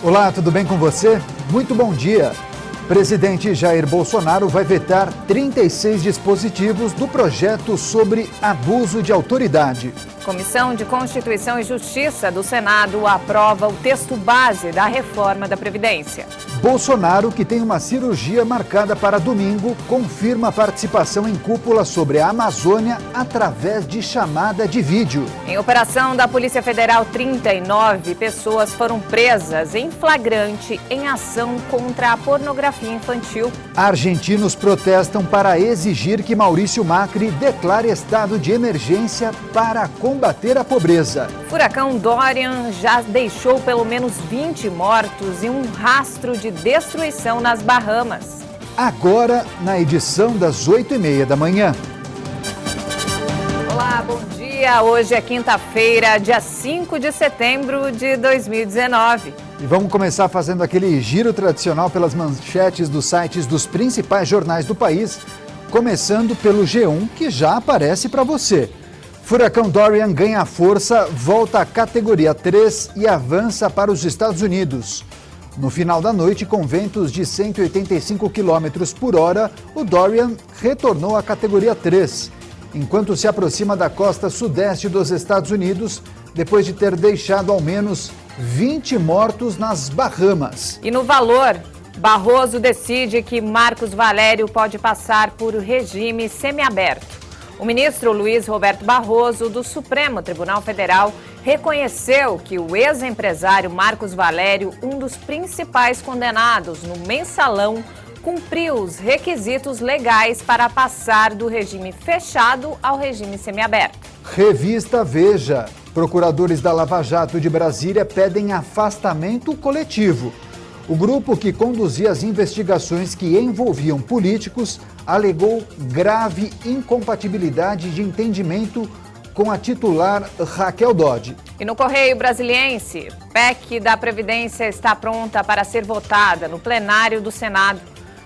Olá, tudo bem com você? Muito bom dia. Presidente Jair Bolsonaro vai vetar 36 dispositivos do projeto sobre abuso de autoridade. Comissão de Constituição e Justiça do Senado aprova o texto base da reforma da Previdência. Bolsonaro, que tem uma cirurgia marcada para domingo, confirma participação em cúpula sobre a Amazônia através de chamada de vídeo. Em operação da Polícia Federal, 39 pessoas foram presas em flagrante em ação contra a pornografia infantil. Argentinos protestam para exigir que Maurício Macri declare estado de emergência para combater a pobreza. Furacão Dorian já deixou pelo menos 20 mortos e um rastro de destruição nas Bahamas. Agora, na edição das 8h30 da manhã. Olá, bom dia. Hoje é quinta-feira, dia 5 de setembro de 2019. E vamos começar fazendo aquele giro tradicional pelas manchetes dos sites dos principais jornais do país, começando pelo G1, que já aparece para você. Furacão Dorian ganha força, volta à categoria 3 e avança para os Estados Unidos. No final da noite, com ventos de 185 km por hora, o Dorian retornou à categoria 3, enquanto se aproxima da costa sudeste dos Estados Unidos, depois de ter deixado ao menos 20 mortos nas Bahamas. E no valor, Barroso decide que Marcos Valério pode passar por regime semiaberto. O ministro Luiz Roberto Barroso, do Supremo Tribunal Federal, reconheceu que o ex-empresário Marcos Valério, um dos principais condenados no mensalão, cumpriu os requisitos legais para passar do regime fechado ao regime semiaberto. Revista Veja. Procuradores da Lava Jato de Brasília pedem afastamento coletivo. O grupo que conduzia as investigações que envolviam políticos alegou grave incompatibilidade de entendimento com a titular Raquel Dodge. E no Correio Brasiliense, PEC da Previdência está pronta para ser votada no plenário do Senado.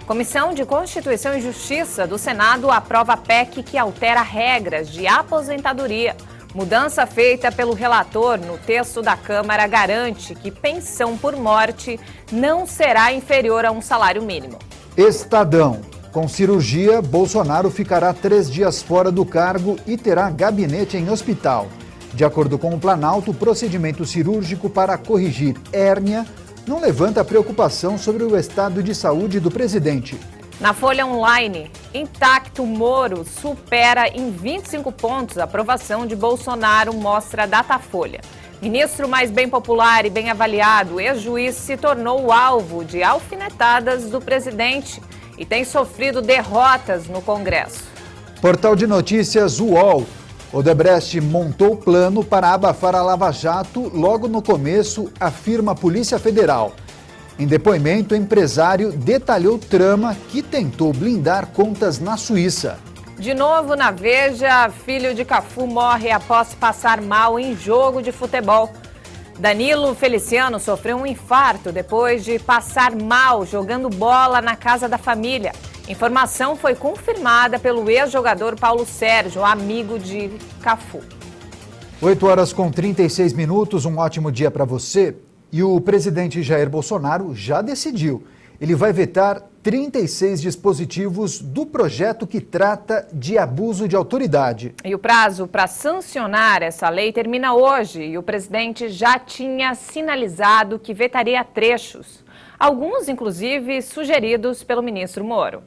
Comissão de Constituição e Justiça do Senado aprova a PEC que altera regras de aposentadoria. Mudança feita pelo relator no texto da Câmara garante que pensão por morte não será inferior a um salário mínimo. Estadão. Com cirurgia, Bolsonaro ficará 3 dias fora do cargo e terá gabinete em hospital. De acordo com o Planalto, o procedimento cirúrgico para corrigir hérnia não levanta preocupação sobre o estado de saúde do presidente. Na Folha Online, intacto Moro supera em 25 pontos a aprovação de Bolsonaro, mostra a Datafolha. Ministro mais bem popular e bem avaliado, ex-juiz, se tornou o alvo de alfinetadas do presidente e tem sofrido derrotas no Congresso. Portal de notícias UOL. Odebrecht montou plano para abafar a Lava Jato logo no começo, afirma a Polícia Federal. Em depoimento, o empresário detalhou trama que tentou blindar contas na Suíça. De novo na Veja, filho de Cafu morre após passar mal em jogo de futebol. Danilo Feliciano sofreu um infarto depois de passar mal jogando bola na casa da família. Informação foi confirmada pelo ex-jogador Paulo Sérgio, amigo de Cafu. 8h36, um ótimo dia para você. E o presidente Jair Bolsonaro já decidiu. Ele vai vetar 36 dispositivos do projeto que trata de abuso de autoridade. E o prazo para sancionar essa lei termina hoje e o presidente já tinha sinalizado que vetaria trechos, alguns inclusive sugeridos pelo ministro Moro.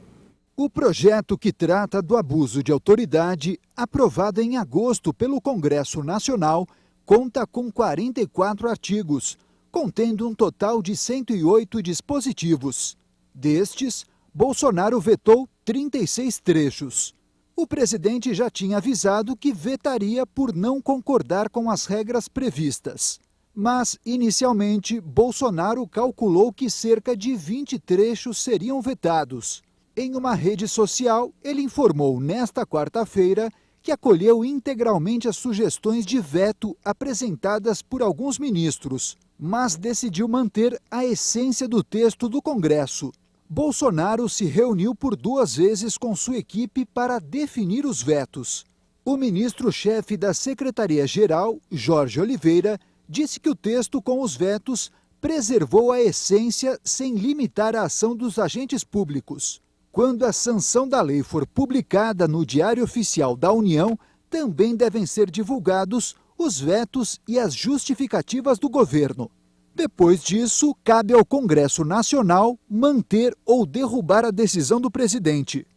O projeto que trata do abuso de autoridade, aprovado em agosto pelo Congresso Nacional, conta com 44 artigos, contendo um total de 108 dispositivos. Destes, Bolsonaro vetou 36 trechos. O presidente já tinha avisado que vetaria por não concordar com as regras previstas. Mas, inicialmente, Bolsonaro calculou que cerca de 20 trechos seriam vetados. Em uma rede social, ele informou nesta quarta-feira que acolheu integralmente as sugestões de veto apresentadas por alguns ministros, mas decidiu manter a essência do texto do Congresso. Bolsonaro se reuniu por 2 vezes com sua equipe para definir os vetos. O ministro-chefe da Secretaria-Geral, Jorge Oliveira, disse que o texto com os vetos preservou a essência sem limitar a ação dos agentes públicos. Quando a sanção da lei for publicada no Diário Oficial da União, também devem ser divulgados os vetos e as justificativas do governo. Depois disso, cabe ao Congresso Nacional manter ou derrubar a decisão do presidente.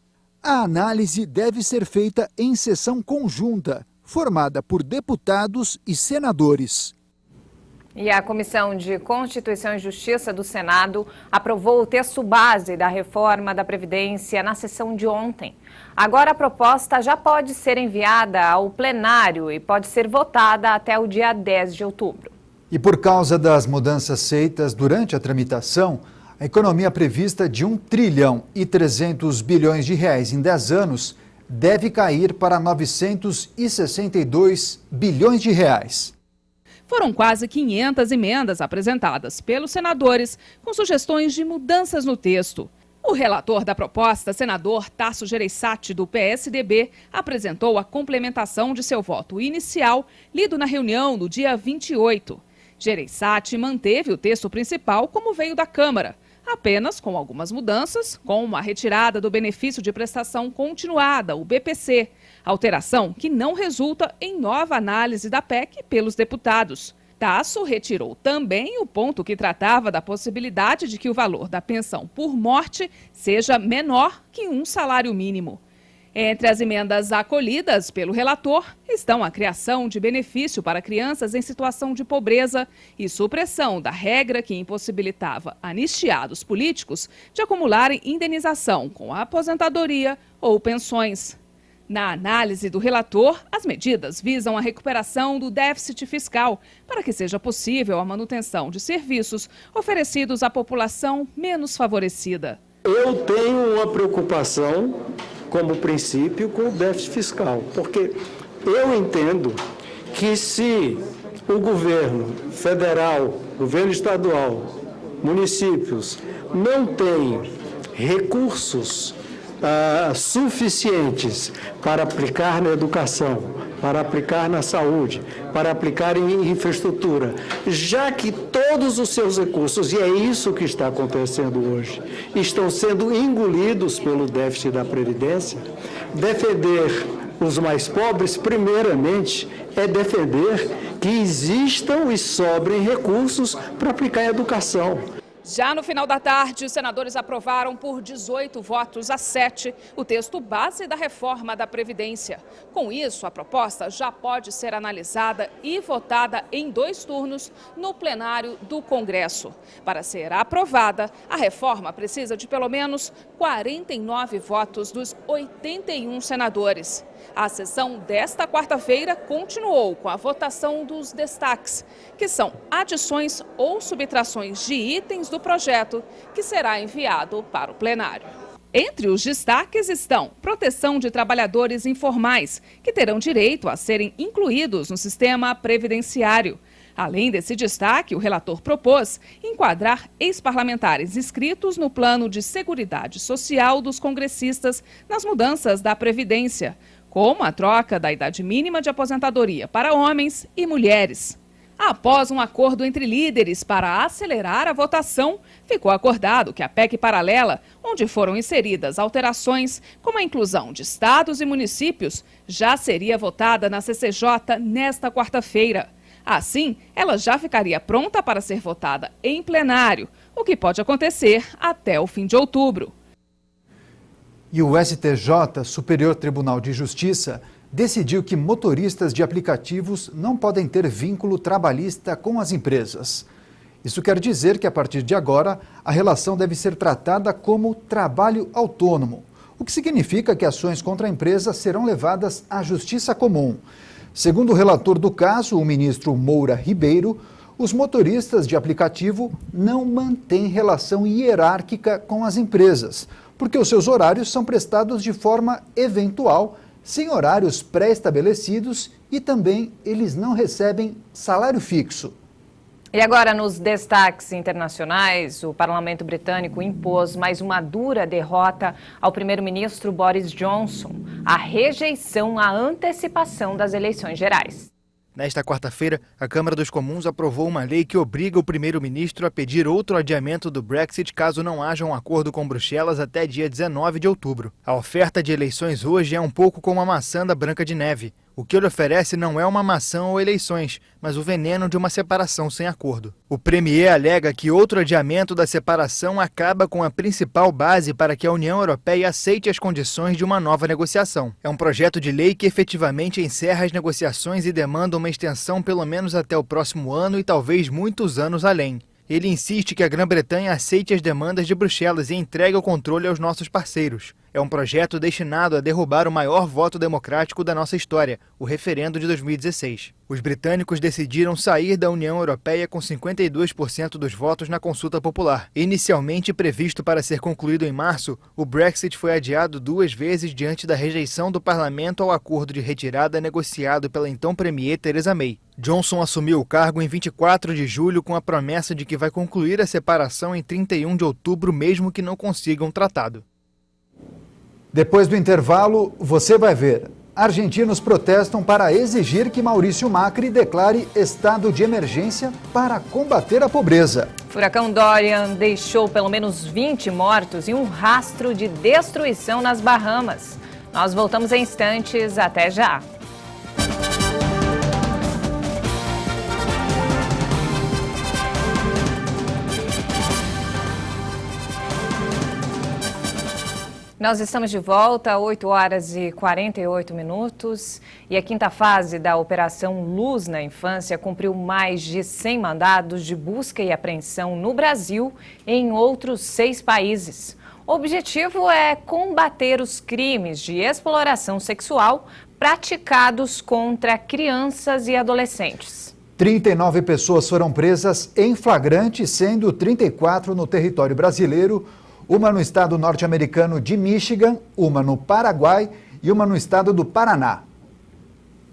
A análise deve ser feita em sessão conjunta, formada por deputados e senadores. E a Comissão de Constituição e Justiça do Senado aprovou o texto base da reforma da Previdência na sessão de ontem. Agora a proposta já pode ser enviada ao plenário e pode ser votada até o dia 10 de outubro. E por causa das mudanças feitas durante a tramitação, a economia prevista de 1 trilhão e 300 bilhões de reais em 10 anos deve cair para 962 bilhões de reais. Foram quase 500 emendas apresentadas pelos senadores com sugestões de mudanças no texto. O relator da proposta, senador Tasso Gereissati, do PSDB, apresentou a complementação de seu voto inicial, lido na reunião no dia 28. Gereissati manteve o texto principal como veio da Câmara, apenas com algumas mudanças, como a retirada do benefício de prestação continuada, o BPC, alteração que não resulta em nova análise da PEC pelos deputados. Tasso retirou também o ponto que tratava da possibilidade de que o valor da pensão por morte seja menor que um salário mínimo. Entre as emendas acolhidas pelo relator estão a criação de benefício para crianças em situação de pobreza e supressão da regra que impossibilitava anistiados políticos de acumularem indenização com a aposentadoria ou pensões. Na análise do relator, as medidas visam a recuperação do déficit fiscal para que seja possível a manutenção de serviços oferecidos à população menos favorecida. Eu tenho uma preocupação, como princípio, com o déficit fiscal, porque eu entendo que se o governo federal, governo estadual, municípios não têm recursos suficientes para aplicar na educação, para aplicar na saúde, para aplicar em infraestrutura, já que todos os seus recursos, e é isso que está acontecendo hoje, estão sendo engolidos pelo déficit da Previdência, defender os mais pobres, primeiramente, é defender que existam e sobrem recursos para aplicar em educação. Já no final da tarde, os senadores aprovaram por 18 votos a 7 o texto base da reforma da Previdência. Com isso, a proposta já pode ser analisada e votada em 2 turnos no plenário do Congresso. Para ser aprovada, a reforma precisa de pelo menos 49 votos dos 81 senadores. A sessão desta quarta-feira continuou com a votação dos destaques, que são adições ou subtrações de itens do projeto que será enviado para o plenário. Entre os destaques estão proteção de trabalhadores informais, que terão direito a serem incluídos no sistema previdenciário. Além desse destaque, o relator propôs enquadrar ex-parlamentares inscritos no Plano de Seguridade Social dos congressistas nas mudanças da Previdência, como a troca da idade mínima de aposentadoria para homens e mulheres. Após um acordo entre líderes para acelerar a votação, ficou acordado que a PEC paralela, onde foram inseridas alterações como a inclusão de estados e municípios, já seria votada na CCJ nesta quarta-feira. Assim, ela já ficaria pronta para ser votada em plenário, o que pode acontecer até o fim de outubro. E o STJ, Superior Tribunal de Justiça, decidiu que motoristas de aplicativos não podem ter vínculo trabalhista com as empresas. Isso quer dizer que, a partir de agora, a relação deve ser tratada como trabalho autônomo, o que significa que ações contra a empresa serão levadas à justiça comum. Segundo o relator do caso, o ministro Moura Ribeiro, os motoristas de aplicativo não mantêm relação hierárquica com as empresas, porque os seus horários são prestados de forma eventual, sem horários pré-estabelecidos, e também eles não recebem salário fixo. E agora, nos destaques internacionais, o parlamento britânico impôs mais uma dura derrota ao primeiro-ministro Boris Johnson, a rejeição à antecipação das eleições gerais. Nesta quarta-feira, a Câmara dos Comuns aprovou uma lei que obriga o primeiro-ministro a pedir outro adiamento do Brexit caso não haja um acordo com Bruxelas até dia 19 de outubro. A oferta de eleições hoje é um pouco como a maçã da Branca de Neve. O que ele oferece não é uma maçã ou eleições, mas o veneno de uma separação sem acordo. O premier alega que outro adiamento da separação acaba com a principal base para que a União Europeia aceite as condições de uma nova negociação. É um projeto de lei que efetivamente encerra as negociações e demanda uma extensão pelo menos até o próximo ano e talvez muitos anos além. Ele insiste que a Grã-Bretanha aceite as demandas de Bruxelas e entregue o controle aos nossos parceiros. É um projeto destinado a derrubar o maior voto democrático da nossa história, o referendo de 2016. Os britânicos decidiram sair da União Europeia com 52% dos votos na consulta popular. Inicialmente previsto para ser concluído em março, o Brexit foi adiado 2 vezes diante da rejeição do parlamento ao acordo de retirada negociado pela então premier Theresa May. Johnson assumiu o cargo em 24 de julho com a promessa de que vai concluir a separação em 31 de outubro, mesmo que não consiga um tratado. Depois do intervalo, você vai ver. Argentinos protestam para exigir que Maurício Macri declare estado de emergência para combater a pobreza. Furacão Dorian deixou pelo menos 20 mortos e um rastro de destruição nas Bahamas. Nós voltamos em instantes. Até já. Nós estamos de volta, 8 horas e 48 minutos, e a quinta fase da Operação Luz na Infância cumpriu mais de 100 mandados de busca e apreensão no Brasil e em outros 6 países. O objetivo é combater os crimes de exploração sexual praticados contra crianças e adolescentes. 39 pessoas foram presas em flagrante, sendo 34 no território brasileiro, uma no estado norte-americano de Michigan, uma no Paraguai e uma no estado do Paraná.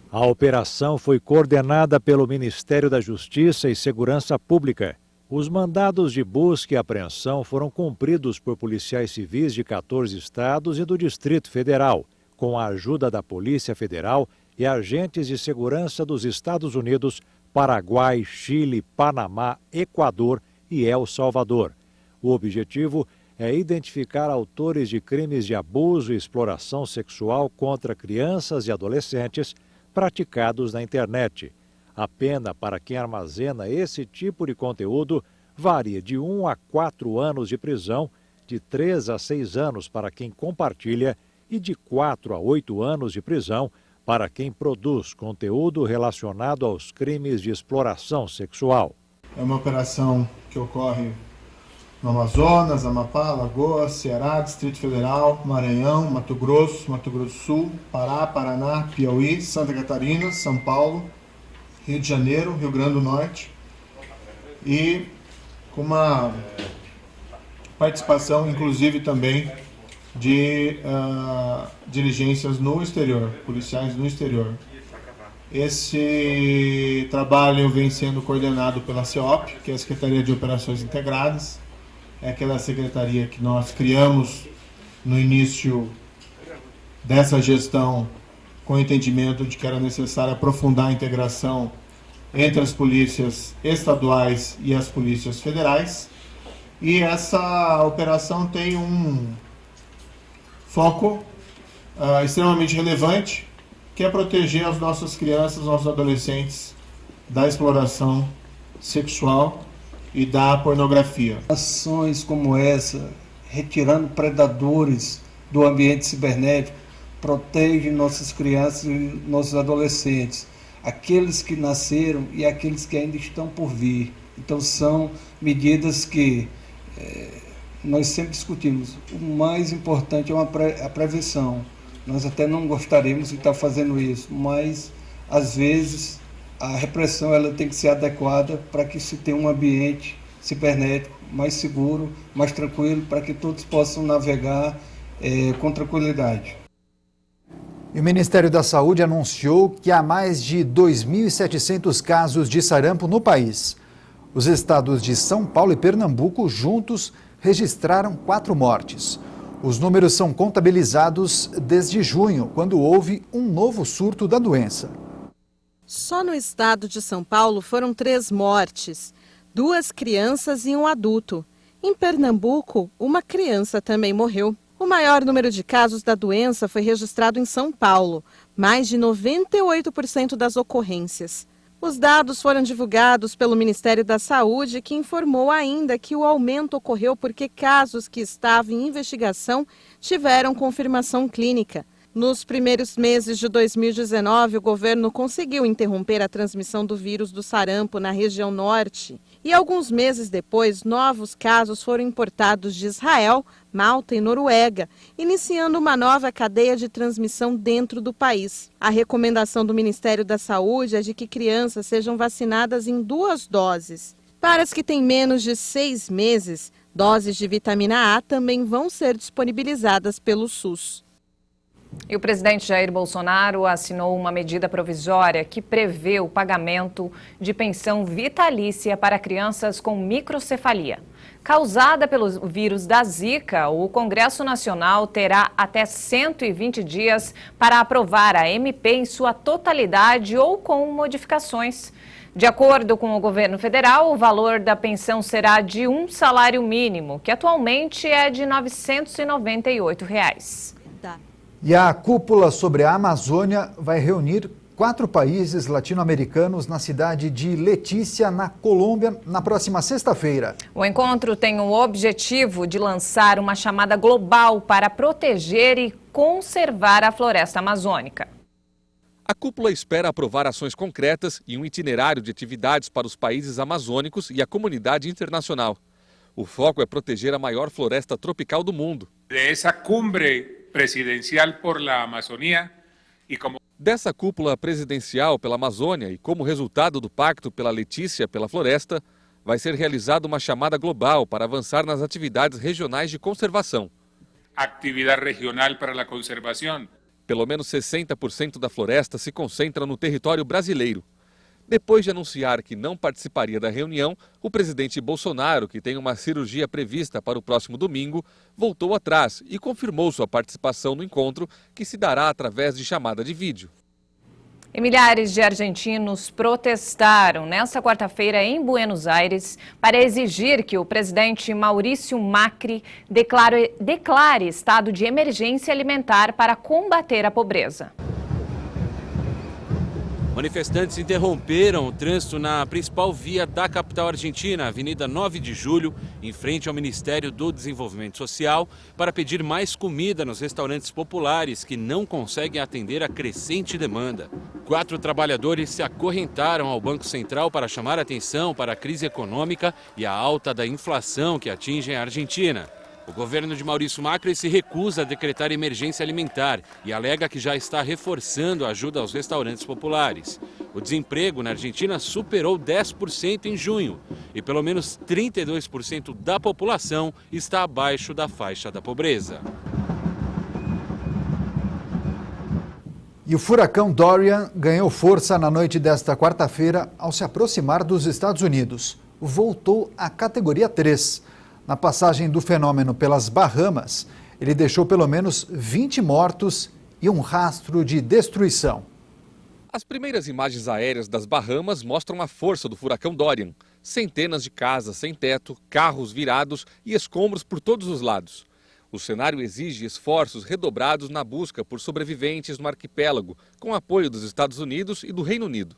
A operação foi coordenada pelo Ministério da Justiça e Segurança Pública. Os mandados de busca e apreensão foram cumpridos por policiais civis de 14 estados e do Distrito Federal, com a ajuda da Polícia Federal e agentes de segurança dos Estados Unidos, Paraguai, Chile, Panamá, Equador e El Salvador. O objetivo é identificar autores de crimes de abuso e exploração sexual contra crianças e adolescentes praticados na internet. A pena para quem armazena esse tipo de conteúdo varia de 1 a 4 anos de prisão, de 3 a 6 anos para quem compartilha e de 4 a 8 anos de prisão para quem produz conteúdo relacionado aos crimes de exploração sexual. É uma operação que ocorre no Amazonas, Amapá, Alagoas, Ceará, Distrito Federal, Maranhão, Mato Grosso do Sul, Pará, Paraná, Piauí, Santa Catarina, São Paulo, Rio de Janeiro, Rio Grande do Norte, e com uma participação, inclusive, também de diligências no exterior, policiais no exterior. Esse trabalho vem sendo coordenado pela CEOP, que é a Secretaria de Operações Integradas. É aquela secretaria que nós criamos no início dessa gestão com o entendimento de que era necessário aprofundar a integração entre as polícias estaduais e as polícias federais. E essa operação tem um foco extremamente relevante, que é proteger as nossas crianças, nossos adolescentes da exploração sexual e da pornografia. Ações como essa, retirando predadores do ambiente cibernético, protegem nossas crianças e nossos adolescentes, aqueles que nasceram e aqueles que ainda estão por vir. Então são medidas que nós sempre discutimos. O mais importante é a prevenção. Nós até não gostaríamos de estar fazendo isso, mas às vezes a repressão ela tem que ser adequada para que se tenha um ambiente cibernético mais seguro, mais tranquilo, para que todos possam navegar com tranquilidade. E o Ministério da Saúde anunciou que há mais de 2.700 casos de sarampo no país. Os estados de São Paulo e Pernambuco juntos registraram 4 mortes. Os números são contabilizados desde junho, quando houve um novo surto da doença. Só no estado de São Paulo foram 3 mortes, 2 crianças e um adulto. Em Pernambuco, uma criança também morreu. O maior número de casos da doença foi registrado em São Paulo, mais de 98% das ocorrências. Os dados foram divulgados pelo Ministério da Saúde, que informou ainda que o aumento ocorreu porque casos que estavam em investigação tiveram confirmação clínica. Nos primeiros meses de 2019, o governo conseguiu interromper a transmissão do vírus do sarampo na região norte. E alguns meses depois, novos casos foram importados de Israel, Malta e Noruega, iniciando uma nova cadeia de transmissão dentro do país. A recomendação do Ministério da Saúde é de que crianças sejam vacinadas em 2 doses. Para as que têm menos de 6 meses, doses de vitamina A também vão ser disponibilizadas pelo SUS. E o presidente Jair Bolsonaro assinou uma medida provisória que prevê o pagamento de pensão vitalícia para crianças com microcefalia. Causada pelo vírus da Zika, o Congresso Nacional terá até 120 dias para aprovar a MP em sua totalidade ou com modificações. De acordo com o governo federal, o valor da pensão será de um salário mínimo, que atualmente é de R$ 998. E a cúpula sobre a Amazônia vai reunir 4 países latino-americanos na cidade de Letícia, na Colômbia, na próxima sexta-feira. O encontro tem o objetivo de lançar uma chamada global para proteger e conservar a floresta amazônica. A cúpula espera aprovar ações concretas e um itinerário de atividades para os países amazônicos e a comunidade internacional. O foco é proteger a maior floresta tropical do mundo. Dessa cumbre presidencial por la Amazonía e como Dessa cúpula presidencial pela Amazônia e como resultado do Pacto pela Letícia pela Floresta, vai ser realizada uma chamada global para avançar nas atividades regionais de conservação. atividade regional para a conservação. Pelo menos 60% da floresta se concentra no território brasileiro. Depois de anunciar que não participaria da reunião, o presidente Bolsonaro, que tem uma cirurgia prevista para o próximo domingo, voltou atrás e confirmou sua participação no encontro, que se dará através de chamada de vídeo. E milhares de argentinos protestaram nesta quarta-feira em Buenos Aires para exigir que o presidente Maurício Macri declare estado de emergência alimentar para combater a pobreza. Manifestantes interromperam o trânsito na principal via da capital argentina, Avenida 9 de Julho, em frente ao Ministério do Desenvolvimento Social, para pedir mais comida nos restaurantes populares que não conseguem atender a crescente demanda. 4 trabalhadores se acorrentaram ao Banco Central para chamar atenção para a crise econômica e a alta da inflação que atinge a Argentina. O governo de Maurício Macri se recusa a decretar emergência alimentar e alega que já está reforçando a ajuda aos restaurantes populares. O desemprego na Argentina superou 10% em junho e pelo menos 32% da população está abaixo da faixa da pobreza. E o furacão Dorian ganhou força na noite desta quarta-feira ao se aproximar dos Estados Unidos. Voltou à categoria 3. Na passagem do fenômeno pelas Bahamas, ele deixou pelo menos 20 mortos e um rastro de destruição. As primeiras imagens aéreas das Bahamas mostram a força do furacão Dorian. Centenas de casas sem teto, carros virados e escombros por todos os lados. O cenário exige esforços redobrados na busca por sobreviventes no arquipélago, com apoio dos Estados Unidos e do Reino Unido.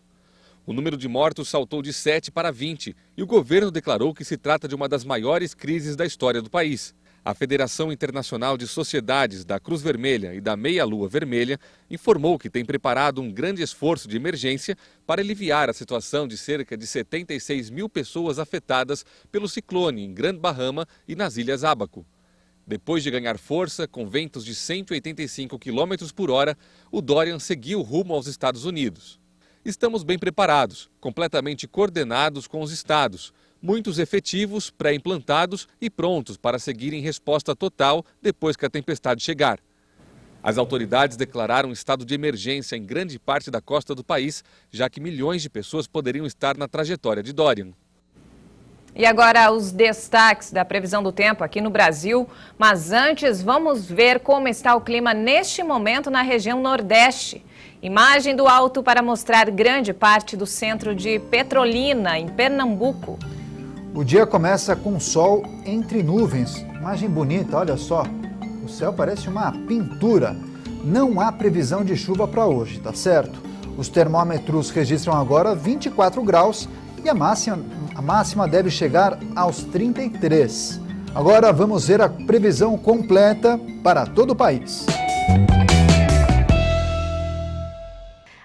O número de mortos saltou de 7 para 20 e o governo declarou que se trata de uma das maiores crises da história do país. A Federação Internacional de Sociedades da Cruz Vermelha e da Meia Lua Vermelha informou que tem preparado um grande esforço de emergência para aliviar a situação de cerca de 76 mil pessoas afetadas pelo ciclone em Grand Bahama e nas Ilhas Ábaco. Depois de ganhar força, com ventos de 185 km por hora, o Dorian seguiu rumo aos Estados Unidos. Estamos bem preparados, completamente coordenados com os estados, muitos efetivos, pré-implantados e prontos para seguir em resposta total depois que a tempestade chegar. As autoridades declararam estado de emergência em grande parte da costa do país, já que milhões de pessoas poderiam estar na trajetória de Dorian. E agora os destaques da previsão do tempo aqui no Brasil. Mas antes, vamos ver como está o clima neste momento na região Nordeste. Imagem do alto para mostrar grande parte do centro de Petrolina, em Pernambuco. O dia começa com sol entre nuvens. Imagem bonita, olha só. O céu parece uma pintura. Não há previsão de chuva para hoje, tá certo? Os termômetros registram agora 24 graus e a máxima deve chegar aos 33. Agora vamos ver a previsão completa para todo o país.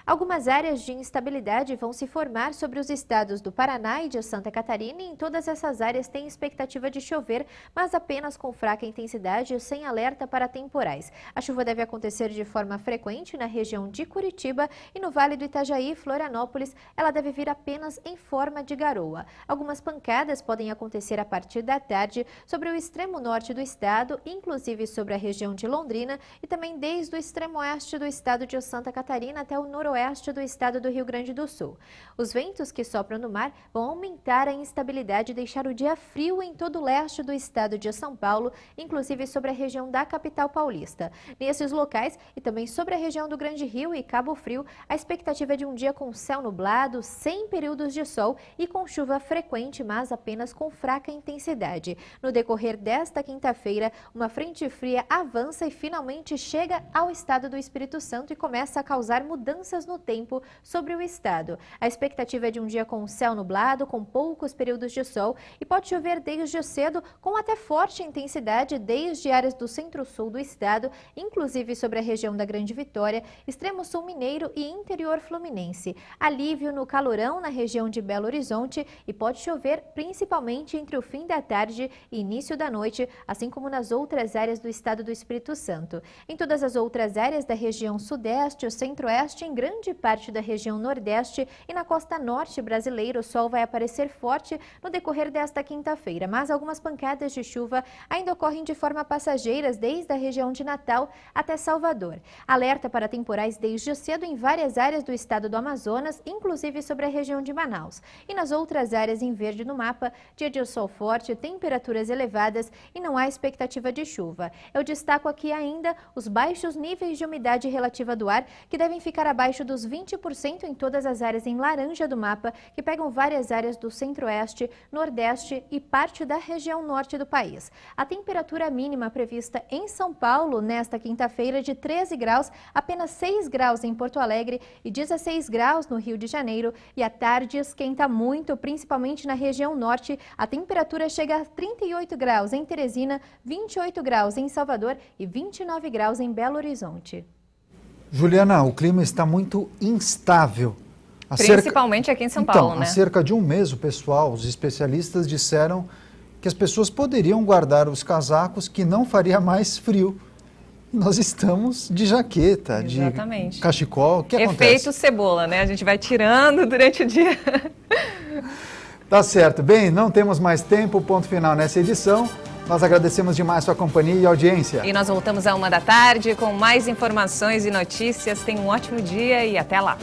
Algumas áreas de instabilidade vão se formar sobre os estados do Paraná e de Santa Catarina, e em todas essas áreas tem expectativa de chover, mas apenas com fraca intensidade e sem alerta para temporais. A chuva deve acontecer de forma frequente na região de Curitiba e no Vale do Itajaí e Florianópolis, ela deve vir apenas em forma de garoa. Algumas pancadas podem acontecer a partir da tarde sobre o extremo norte do estado, inclusive sobre a região de Londrina e também desde o extremo oeste do estado de Santa Catarina até o noroeste do estado do Rio Grande do Sul. Os ventos que sopram no mar vão aumentar a instabilidade e deixar o dia frio em todo o leste do estado de São Paulo, inclusive sobre a região da capital paulista. Nesses locais e também sobre a região do Grande Rio e Cabo Frio, a expectativa é de um dia com céu nublado, sem períodos de sol e com chuva frequente, mas apenas com fraca intensidade. No decorrer desta quinta-feira, uma frente fria avança e finalmente chega ao estado do Espírito Santo e começa a causar mudanças no tempo sobre o estado. A expectativa é de um dia com céu nublado, com poucos períodos de sol e pode chover desde cedo com até forte intensidade desde áreas do centro-sul do estado, inclusive sobre a região da Grande Vitória, extremo sul mineiro e interior fluminense. Alívio no calorão na região de Belo Horizonte e pode chover principalmente entre o fim da tarde e início da noite, assim como nas outras áreas do estado do Espírito Santo. Em todas as outras áreas da região sudeste e centro-oeste, em grande parte da região nordeste e na costa norte brasileira, o sol vai aparecer forte no decorrer desta quinta-feira, mas algumas pancadas de chuva ainda ocorrem de forma passageira desde a região de Natal até Salvador. Alerta para temporais desde cedo em várias áreas do estado do Amazonas, inclusive sobre a região de Manaus. E nas outras áreas em verde no mapa, dia de sol forte, temperaturas elevadas e não há expectativa de chuva. Eu destaco aqui ainda os baixos níveis de umidade relativa do ar, que devem ficar abaixo dos 20% em todas as áreas em laranja do mapa, que pegam várias áreas do centro-oeste, nordeste e parte da região norte do país. A temperatura mínima prevista em São Paulo nesta quinta-feira de 13 graus, apenas 6 graus em Porto Alegre e 16 graus no Rio de Janeiro, e à tarde esquenta muito, principalmente na região norte. A temperatura chega a 38 graus em Teresina, 28 graus em Salvador e 29 graus em Belo Horizonte. Juliana, o clima está muito instável. Principalmente aqui em São Paulo, né? Há cerca de um mês, os especialistas disseram que as pessoas poderiam guardar os casacos, que não faria mais frio. Nós estamos de jaqueta, exatamente, de cachecol. O que acontece? Efeito cebola, né? A gente vai tirando durante o dia. Tá certo. Bem, não temos mais tempo, ponto final nessa edição. Nós agradecemos demais sua companhia e audiência. E nós voltamos à 13h com mais informações e notícias. Tenha um ótimo dia e até lá.